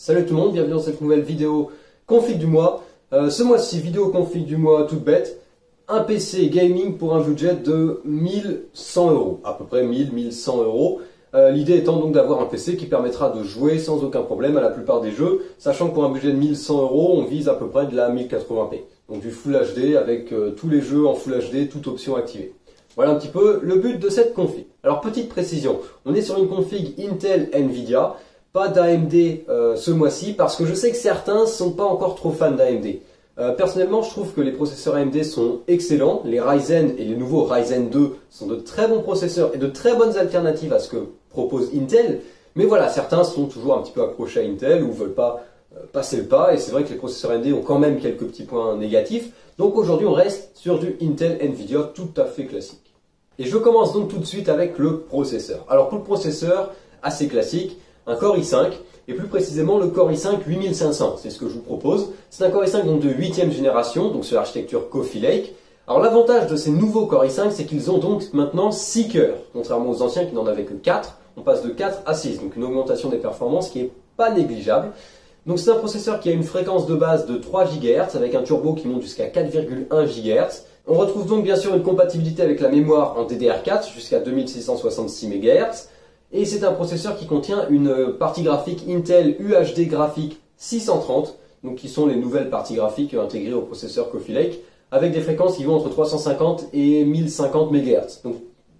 Salut tout le monde, bienvenue dans cette nouvelle vidéo config du mois. Ce mois-ci, vidéo config du mois toute bête. Un PC gaming pour un budget de 1100 euros, à peu près 1100 euros. L'idée étant donc d'avoir un PC qui permettra de jouer sans aucun problème à la plupart des jeux, sachant que pour un budget de 1100 euros, on vise à peu près de la 1080p. Donc du Full HD avec tous les jeux en Full HD, toute option activée. Voilà un petit peu le but de cette config. Alors petite précision, on est sur une config Intel Nvidia, pas d'AMD ce mois-ci, parce que je sais que certains sont pas encore trop fans d'AMD. Personnellement, je trouve que les processeurs AMD sont excellents. Les Ryzen et les nouveaux Ryzen 2 sont de très bons processeurs et de très bonnes alternatives à ce que propose Intel. Mais voilà, certains sont toujours un petit peu accrochés à Intel ou veulent pas passer le pas. Et c'est vrai que les processeurs AMD ont quand même quelques petits points négatifs. Donc aujourd'hui, on reste sur du Intel Nvidia tout à fait classique. Et je commence donc tout de suite avec le processeur. Alors pour le processeur, assez classique, un Core i5. Et plus précisément le Core i5 8500, c'est ce que je vous propose. C'est un Core i5 donc de 8e génération, donc sur l'architecture Coffee Lake. Alors l'avantage de ces nouveaux Core i5, c'est qu'ils ont donc maintenant 6 cœurs, contrairement aux anciens qui n'en avaient que 4. On passe de 4 à 6, donc une augmentation des performances qui est pas négligeable. Donc c'est un processeur qui a une fréquence de base de 3 GHz avec un turbo qui monte jusqu'à 4,1 GHz. On retrouve donc bien sûr une compatibilité avec la mémoire en DDR4 jusqu'à 2666 MHz. Et c'est un processeur qui contient une partie graphique Intel UHD graphique 630, donc qui sont les nouvelles parties graphiques intégrées au processeur Coffee Lake, avec des fréquences qui vont entre 350 et 1050 MHz. Donc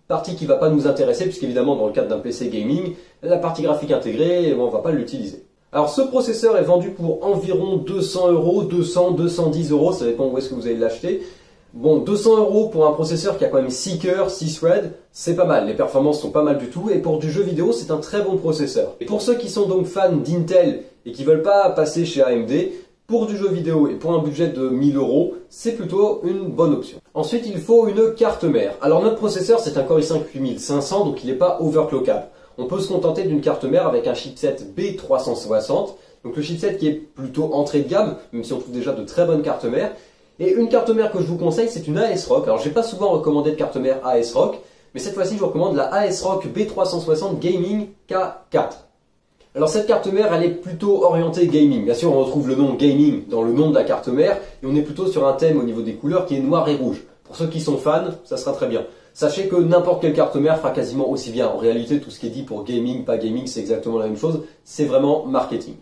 partie qui ne va pas nous intéresser, puisqu'évidemment dans le cadre d'un PC gaming, la partie graphique intégrée, on ne va pas l'utiliser. Alors ce processeur est vendu pour environ 200 euros, 200, 210 euros, ça dépend où est-ce que vous allez l'acheter. Bon, 200 euros pour un processeur qui a quand même 6 cœurs, 6 threads, c'est pas mal, les performances sont pas mal du tout, et pour du jeu vidéo, c'est un très bon processeur. Et pour ceux qui sont donc fans d'Intel et qui veulent pas passer chez AMD, pour du jeu vidéo et pour un budget de 1000 euros, c'est plutôt une bonne option. Ensuite, il faut une carte mère. Alors notre processeur, c'est un Core i5 8500, donc il n'est pas overclockable. On peut se contenter d'une carte mère avec un chipset B360, donc le chipset qui est plutôt entrée de gamme, même si on trouve déjà de très bonnes cartes mères. Et une carte mère que je vous conseille, c'est une ASRock. Alors, j'ai pas souvent recommandé de carte mère ASRock, mais cette fois-ci, je vous recommande la ASRock B360 Gaming K4. Alors, cette carte mère, elle est plutôt orientée gaming. Bien sûr, on retrouve le nom gaming dans le nom de la carte mère, et on est plutôt sur un thème au niveau des couleurs qui est noir et rouge. Pour ceux qui sont fans, ça sera très bien. Sachez que n'importe quelle carte mère fera quasiment aussi bien. En réalité, tout ce qui est dit pour gaming, pas gaming, c'est exactement la même chose. C'est vraiment marketing.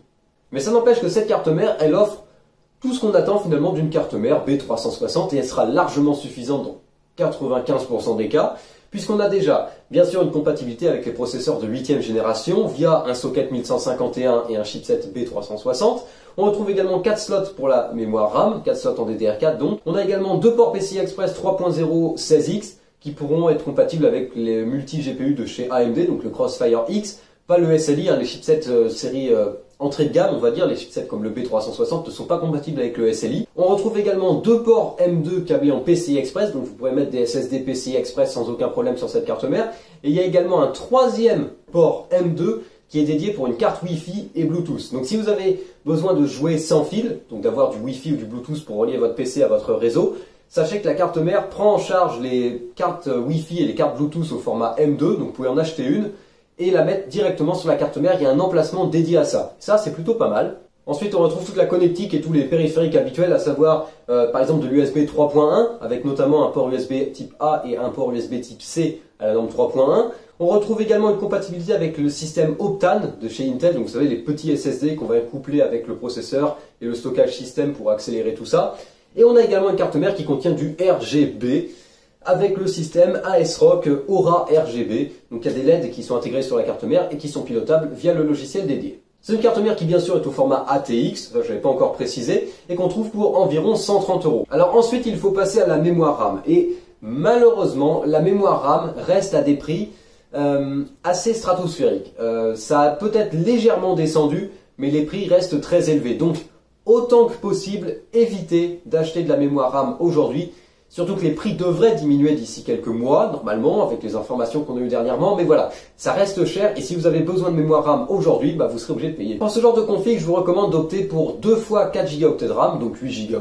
Mais ça n'empêche que cette carte mère, elle offre tout ce qu'on attend finalement d'une carte mère B360 et elle sera largement suffisante dans 95% des cas, puisqu'on a déjà bien sûr une compatibilité avec les processeurs de 8e génération via un socket 1151 et un chipset B360. On retrouve également 4 slots pour la mémoire RAM, 4 slots en DDR4 donc. On a également 2 ports PCI Express 3.0 16X qui pourront être compatibles avec les multi-GPU de chez AMD, donc le Crossfire X, pas le SLI, hein, les chipsets série entrée de gamme, on va dire, les chipsets comme le B360 ne sont pas compatibles avec le SLI. On retrouve également 2 ports M2 câblés en PCI Express, donc vous pourrez mettre des SSD PCI Express sans aucun problème sur cette carte mère. Et il y a également un 3e port M2 qui est dédié pour une carte Wi-Fi et Bluetooth. Donc si vous avez besoin de jouer sans fil, donc d'avoir du Wi-Fi ou du Bluetooth pour relier votre PC à votre réseau, sachez que la carte mère prend en charge les cartes Wi-Fi et les cartes Bluetooth au format M2, donc vous pouvez en acheter une et la mettre directement sur la carte mère. Il y a un emplacement dédié à ça. Ça, c'est plutôt pas mal. Ensuite, on retrouve toute la connectique et tous les périphériques habituels, à savoir par exemple de l'USB 3.1 avec notamment un port USB type A et un port USB type C à la norme 3.1. On retrouve également une compatibilité avec le système Optane de chez Intel, donc vous savez les petits SSD qu'on va coupler avec le processeur et le stockage système pour accélérer tout ça. Et on a également une carte mère qui contient du RGB avec le système ASRock Aura RGB. Donc il y a des LED qui sont intégrés sur la carte mère et qui sont pilotables via le logiciel dédié. C'est une carte mère qui bien sûr est au format ATX, je ne l'avais pas encore précisé, et qu'on trouve pour environ 130 euros. Alors ensuite il faut passer à la mémoire RAM. Et malheureusement la mémoire RAM reste à des prix assez stratosphériques. Ça a peut-être légèrement descendu, mais les prix restent très élevés. Donc autant que possible, évitez d'acheter de la mémoire RAM aujourd'hui. Surtout que les prix devraient diminuer d'ici quelques mois, normalement, avec les informations qu'on a eues dernièrement. Mais voilà, ça reste cher et si vous avez besoin de mémoire RAM aujourd'hui, vous serez obligé de payer. Pour ce genre de config, je vous recommande d'opter pour 2 fois 4 Go de RAM, donc 8 Go,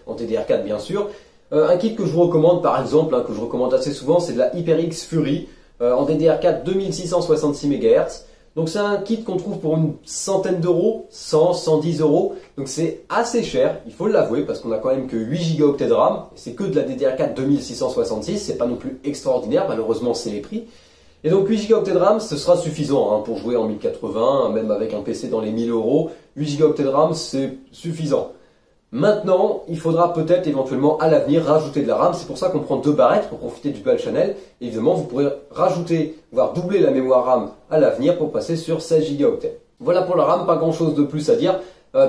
en DDR4 bien sûr. Un kit que je vous recommande par exemple, que je recommande assez souvent, c'est de la HyperX Fury, en DDR4 2666 MHz. Donc c'est un kit qu'on trouve pour une centaine d'euros, 100, 110 euros. Donc c'est assez cher, il faut l'avouer, parce qu'on a quand même que 8 Go de RAM. Et c'est que de la DDR4 2666, c'est pas non plus extraordinaire, malheureusement c'est les prix. Et donc 8 Go de RAM, ce sera suffisant pour jouer en 1080, même avec un PC dans les 1000 euros. 8 Go de RAM, c'est suffisant. Maintenant, il faudra peut-être éventuellement à l'avenir rajouter de la RAM. C'est pour ça qu'on prend 2 barrettes pour profiter du Dual Channel. Évidemment, vous pourrez rajouter, voire doubler la mémoire RAM à l'avenir pour passer sur 16 Go. Voilà pour la RAM, pas grand chose de plus à dire.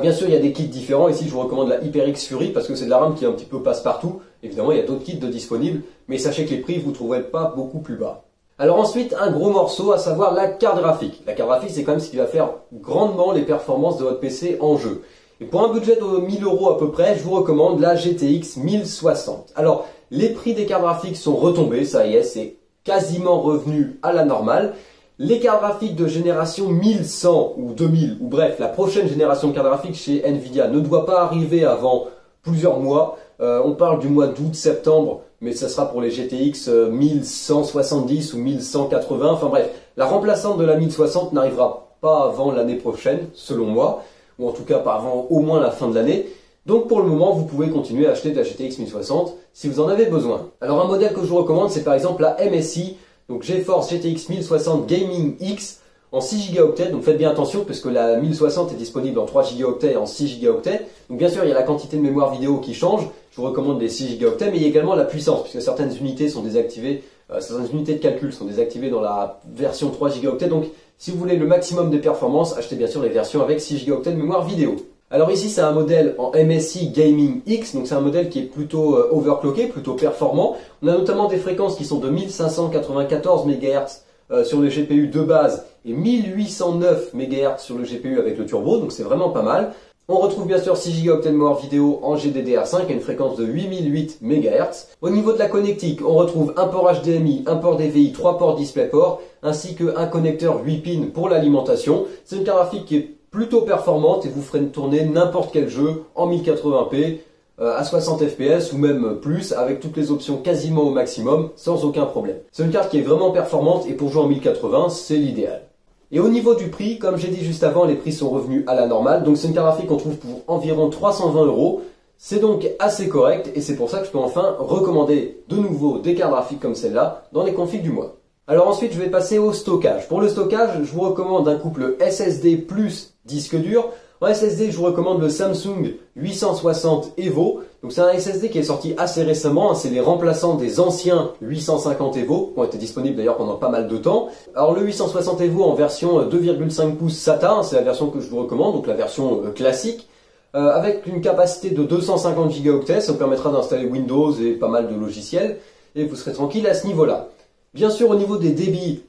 Bien sûr, il y a des kits différents. Ici, je vous recommande la HyperX Fury parce que c'est de la RAM qui est un petit peu passe-partout. Évidemment, il y a d'autres kits de disponibles, mais sachez que les prix, vous ne trouverez pas beaucoup plus bas. Alors ensuite, un gros morceau, à savoir la carte graphique. La carte graphique, c'est quand même ce qui va faire grandement les performances de votre PC en jeu. Et pour un budget de 1000 euros à peu près, je vous recommande la GTX 1060. Alors, les prix des cartes graphiques sont retombés, ça y est, c'est quasiment revenu à la normale. Les cartes graphiques de génération 1100 ou 2000, ou bref, la prochaine génération de cartes graphiques chez Nvidia ne doit pas arriver avant plusieurs mois. On parle du mois d'août, septembre, mais ça sera pour les GTX 1170 ou 1180. Enfin bref, la remplaçante de la 1060 n'arrivera pas avant l'année prochaine, selon moi, ou en tout cas pas avant au moins la fin de l'année. Donc pour le moment, vous pouvez continuer à acheter de la GTX 1060 si vous en avez besoin. Alors un modèle que je vous recommande, c'est par exemple la MSI, donc GeForce GTX 1060 Gaming X en 6 Go. Donc faites bien attention parce que la 1060 est disponible en 3 Go et en 6 Go. Donc bien sûr, il y a la quantité de mémoire vidéo qui change. Je vous recommande les 6 Go, mais il y a également la puissance puisque certaines unités sont désactivées, certaines unités de calcul sont désactivées dans la version 3 Go. Donc si vous voulez le maximum de performance, achetez bien sûr les versions avec 6 Go de mémoire vidéo. Alors ici c'est un modèle en MSI Gaming X, donc c'est un modèle qui est plutôt overclocké, plutôt performant. On a notamment des fréquences qui sont de 1594 MHz sur le GPU de base et 1809 MHz sur le GPU avec le turbo, donc c'est vraiment pas mal. On retrouve bien sûr 6 Go de mémoire vidéo en GDDR5 à une fréquence de 8008 MHz. Au niveau de la connectique, on retrouve un port HDMI, un port DVI, 3 ports DisplayPort, ainsi qu'un connecteur 8 pins pour l'alimentation. C'est une carte graphique qui est plutôt performante et vous ferez tourner n'importe quel jeu en 1080p à 60 fps ou même plus avec toutes les options quasiment au maximum sans aucun problème. C'est une carte qui est vraiment performante et pour jouer en 1080, c'est l'idéal. Et au niveau du prix, comme j'ai dit juste avant, les prix sont revenus à la normale. Donc c'est une carte graphique qu'on trouve pour environ 320 euros. C'est donc assez correct et c'est pour ça que je peux enfin recommander de nouveau des cartes graphiques comme celle-là dans les configs du mois. Alors ensuite, je vais passer au stockage. Pour le stockage, je vous recommande un couple SSD plus disque dur. En SSD, je vous recommande le Samsung 860 EVO. Donc c'est un SSD qui est sorti assez récemment. C'est les remplaçants des anciens 850 EVO, qui ont été disponibles d'ailleurs pendant pas mal de temps. Alors le 860 EVO en version 2,5 pouces SATA, c'est la version que je vous recommande, donc la version classique. Avec une capacité de 250 Go, ça vous permettra d'installer Windows et pas mal de logiciels. Et vous serez tranquille à ce niveau-là. Bien sûr, au niveau des débits,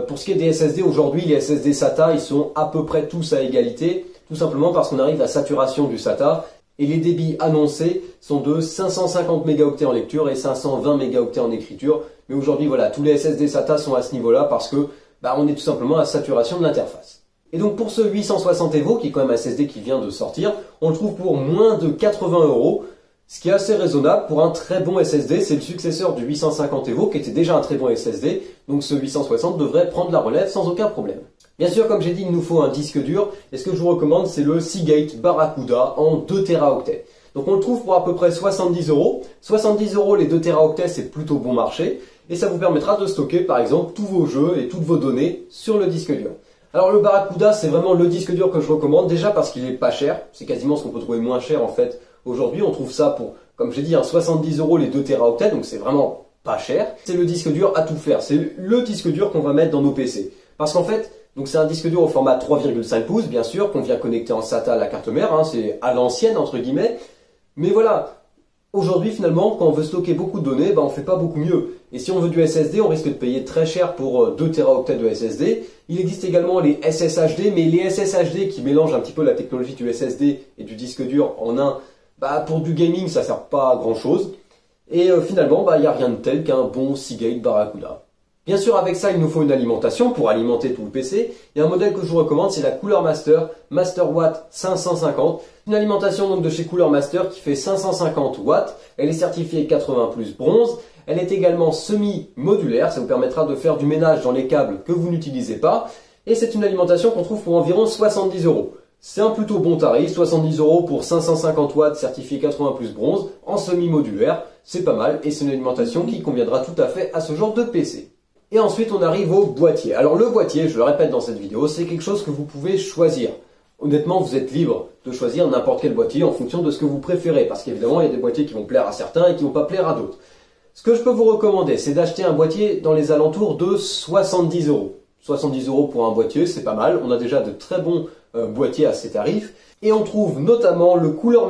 pour ce qui est des SSD, aujourd'hui, les SSD SATA, ils sont à peu près tous à égalité, tout simplement parce qu'on arrive à saturation du SATA, et les débits annoncés sont de 550 mégaoctets en lecture et 520 mégaoctets en écriture. Mais aujourd'hui, voilà, tous les SSD SATA sont à ce niveau-là parce que on est tout simplement à saturation de l'interface. Et donc pour ce 860 EVO, qui est quand même un SSD qui vient de sortir, on le trouve pour moins de 80 euros. Ce qui est assez raisonnable pour un très bon SSD, c'est le successeur du 850 EVO qui était déjà un très bon SSD, donc ce 860 devrait prendre la relève sans aucun problème. Bien sûr, comme j'ai dit, il nous faut un disque dur, et ce que je vous recommande, c'est le Seagate Barracuda en 2 Teraoctets. Donc on le trouve pour à peu près 70 euros. 70 euros les 2 Teraoctets, c'est plutôt bon marché, et ça vous permettra de stocker par exemple tous vos jeux et toutes vos données sur le disque dur. Alors le Barracuda, c'est vraiment le disque dur que je recommande, déjà parce qu'il est pas cher, c'est quasiment ce qu'on peut trouver moins cher en fait. Aujourd'hui, on trouve ça pour, comme j'ai dit, 70 euros les 2 Teraoctets, donc c'est vraiment pas cher. C'est le disque dur à tout faire, c'est le disque dur qu'on va mettre dans nos PC. Parce qu'en fait, donc c'est un disque dur au format 3,5 pouces, bien sûr, qu'on vient connecter en SATA à la carte mère, c'est à l'ancienne, entre guillemets. Mais voilà, aujourd'hui, finalement, quand on veut stocker beaucoup de données, on fait pas beaucoup mieux. Et si on veut du SSD, on risque de payer très cher pour 2 Teraoctets de SSD. Il existe également les SSHD, mais les SSHD qui mélangent un petit peu la technologie du SSD et du disque dur en un, pour du gaming, ça sert pas à grand chose. Et finalement, il n'y a rien de tel qu'un bon Seagate Barracuda. Bien sûr, avec ça, il nous faut une alimentation pour alimenter tout le PC. Il y a un modèle que je vous recommande, c'est la Cooler Master, Master Watt 550. Une alimentation donc de chez Cooler Master qui fait 550 watts. Elle est certifiée 80 plus bronze. Elle est également semi-modulaire, ça vous permettra de faire du ménage dans les câbles que vous n'utilisez pas. Et c'est une alimentation qu'on trouve pour environ 70 euros. C'est un plutôt bon tarif, 70 euros pour 550 watts certifié 80 plus bronze en semi-modulaire. C'est pas mal et c'est une alimentation qui conviendra tout à fait à ce genre de PC. Et ensuite on arrive au boîtier. Alors le boîtier, je le répète dans cette vidéo, c'est quelque chose que vous pouvez choisir. Honnêtement, vous êtes libre de choisir n'importe quel boîtier en fonction de ce que vous préférez. Parce qu'évidemment, il y a des boîtiers qui vont plaire à certains et qui vont pas plaire à d'autres. Ce que je peux vous recommander, c'est d'acheter un boîtier dans les alentours de 70 euros. 70 euros pour un boîtier, c'est pas mal. On a déjà de très bons boîtiers à ces tarifs. Et on trouve notamment le Cooler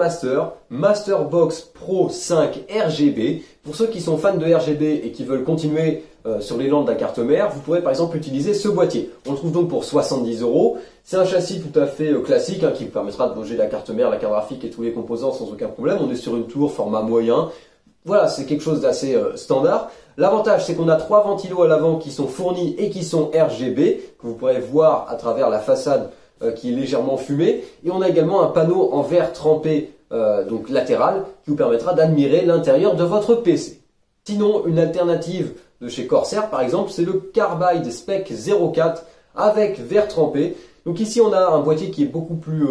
Master Box Pro 5 RGB. Pour ceux qui sont fans de RGB et qui veulent continuer sur l'élan de la carte mère, vous pourrez par exemple utiliser ce boîtier. On le trouve donc pour 70 euros. C'est un châssis tout à fait classique qui vous permettra de loger la carte mère, la carte graphique et tous les composants sans aucun problème. On est sur une tour format moyen. Voilà, c'est quelque chose d'assez standard. L'avantage, c'est qu'on a 3 ventilos à l'avant qui sont fournis et qui sont RGB, que vous pourrez voir à travers la façade qui est légèrement fumée. Et on a également un panneau en verre trempé, donc latéral, qui vous permettra d'admirer l'intérieur de votre PC. Sinon, une alternative de chez Corsair, par exemple, c'est le Carbide Spec 04 avec verre trempé. Donc ici, on a un boîtier qui est beaucoup plus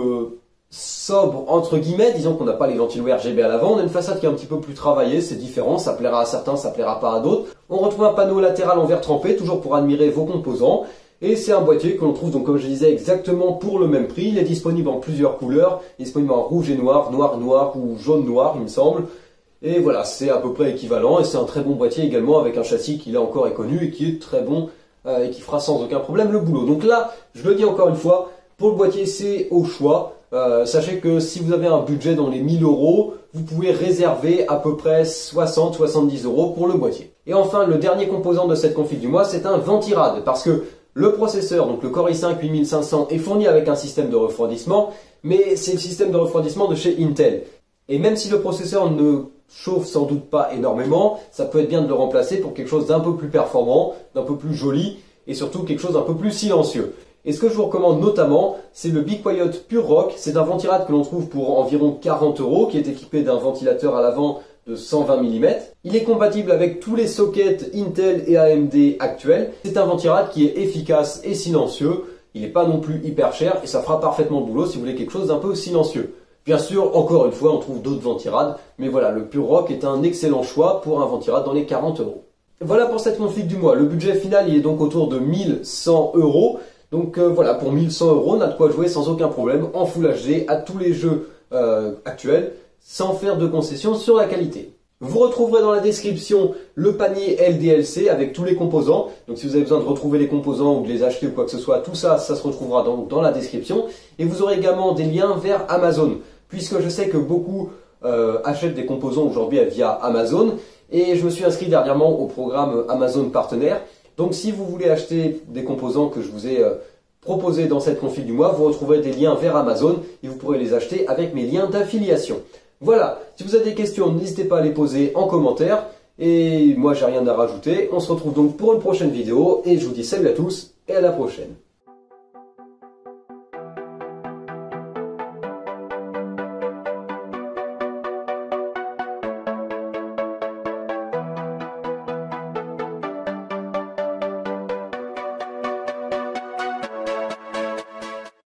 sobre, entre guillemets. Disons qu'on n'a pas les ventilos RGB à l'avant. On a une façade qui est un petit peu plus travaillée. C'est différent. Ça plaira à certains, ça plaira pas à d'autres. On retrouve un panneau latéral en verre trempé, toujours pour admirer vos composants. Et c'est un boîtier que l'on trouve, donc comme je disais, exactement pour le même prix. Il est disponible en plusieurs couleurs. Il est disponible en rouge et noir, noir ou jaune noir, il me semble. Et voilà, c'est à peu près équivalent. Et c'est un très bon boîtier également avec un châssis qui là encore est connu et qui est très bon et qui fera sans aucun problème le boulot. Donc là, je le dis encore une fois, pour le boîtier, c'est au choix. Sachez que si vous avez un budget dans les 1000 euros, vous pouvez réserver à peu près 60-70 euros pour le boîtier. Et enfin, le dernier composant de cette config du mois, c'est un ventirad. Parce que le processeur, donc le Core i5 8500, est fourni avec un système de refroidissement, mais c'est le système de refroidissement de chez Intel. Et même si le processeur ne chauffe sans doute pas énormément, ça peut être bien de le remplacer pour quelque chose d'un peu plus performant, d'un peu plus joli, et surtout quelque chose d'un peu plus silencieux. Et ce que je vous recommande notamment, c'est le Be Quiet Pure Rock. C'est un ventirad que l'on trouve pour environ 40 euros, qui est équipé d'un ventilateur à l'avant de 120 mm. Il est compatible avec tous les sockets Intel et AMD actuels. C'est un ventirad qui est efficace et silencieux. Il n'est pas non plus hyper cher et ça fera parfaitement le boulot si vous voulez quelque chose d'un peu silencieux. Bien sûr, encore une fois, on trouve d'autres ventirads, mais voilà, le Pure Rock est un excellent choix pour un ventirad dans les 40 euros. Voilà pour cette config du mois. Le budget final, il est donc autour de 1100 euros. Donc voilà, pour 1100 euros, on a de quoi jouer sans aucun problème en Full HD à tous les jeux actuels, sans faire de concessions sur la qualité. Vous retrouverez dans la description le panier LDLC avec tous les composants. Donc si vous avez besoin de retrouver les composants ou de les acheter ou quoi que ce soit, tout ça, ça se retrouvera dans la description. Et vous aurez également des liens vers Amazon, puisque je sais que beaucoup achètent des composants aujourd'hui via Amazon. Et je me suis inscrit dernièrement au programme Amazon Partenaire. Donc si vous voulez acheter des composants que je vous ai proposés dans cette config du mois, vous retrouverez des liens vers Amazon et vous pourrez les acheter avec mes liens d'affiliation. Voilà, si vous avez des questions, n'hésitez pas à les poser en commentaire. Et moi, j'ai rien à rajouter. On se retrouve donc pour une prochaine vidéo et je vous dis salut à tous et à la prochaine.